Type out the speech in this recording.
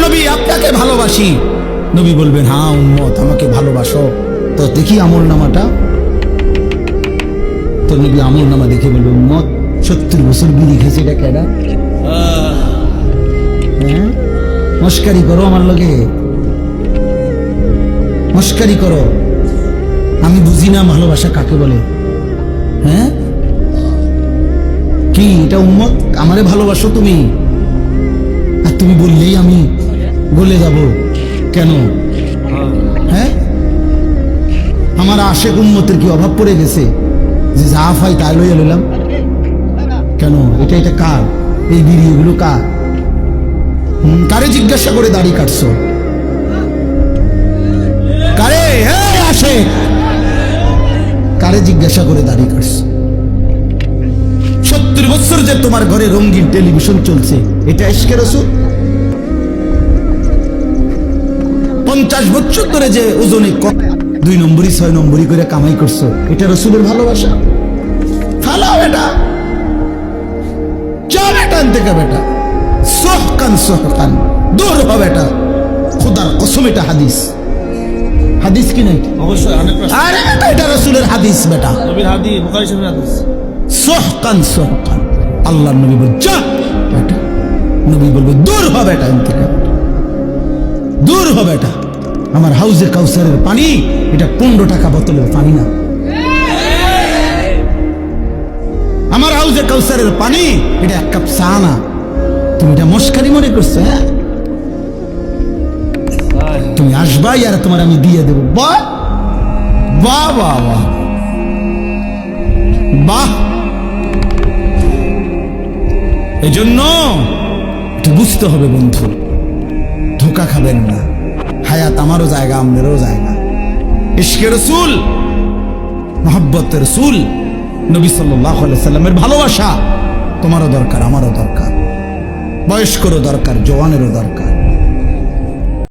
নবী আপনাকে ভালোবাসি। নবী বলবেন, হ্যাঁ উম্মত আমাকে ভালোবাসো, তো দেখি আমল নামাটা। তো নবী আমল নামা দেখে বলবে, উম্মত 70 বছর বিড়ি খেয়েছে, এটা কেডা? হ্যাঁ, মস্কারি করো আমার লগে, মস্কারি করো, আমি বুঝি না ভালোবাসা কাকে বলে। হ্যাঁ, কি এটা উম্মত? আমারে ভালোবাসো তুমি, আর তুমি বললেই আমি বলে যাব কেন? হ্যাঁ, আমার আশেক উম্মতের কি অভাব পড়ে গেছে যে যা ফাই তাই লইয়া লইলাম? কেন? এটা কার? এই বিড়ি এগুলো কার? কারে জিজ্ঞাসা করে দাড়ি কাটছো? কারে? হ্যাঁ আশেক, কারে জিজ্ঞাসা করে দাড়ি কাটছো? 70 বছর যে তোমার ঘরে রঙিন টেলিভিশন চলছে, এটা ইশকে রাসূল? 50 বছর ধরে যে ওজনে 2 নম্বরই 6 নম্বরই করে কামাই করছো, এটা রাসূলের ভালোবাসা? ফালাও এটা, চল এটা থেকে বেটা, সোহকান সোহকান দূর হবে এটা, খোদার কসম এটা হাদিস। হাদিস কি নাই? অবশ্যই 100%। আরে বেটা এটা রাসূলের হাদিস বেটা, নবীর হাদিস, বুখারী শরীফের হাদিস। সোহকান সোহকান, আল্লাহর নবী বল যা বেটা, নবী বলবে দূর হবে এটা থেকে, দূর হবে এটা। আমার হাউজে কাউসারের পানি এটা 15 টাকা বোতলের পানি না। আমার হাউজে কাউসারের পানি এটা 1 কাপ চা না। তুমি এটা মস্কারি মনে করছো? হ্যাঁ, তুমি আসবাই আর তোমার আমি দিয়ে দেবো। বাহ বাহ বাহ বাহ বাহ। এই জন্য একটু বুঝতে হবে বন্ধু, ধোকা খাবেন না। হায়াত আমারও জায়গা, আপনারও জায়গা। ইশকে রাসূল, মহব্বত রাসূল, নবী সাল্লাল্লাহু আলাইহি সাল্লামের ভালোবাসা তোমারও দরকার, আমারও দরকার, বয়স্করও দরকার, জওয়ানেরও দরকার।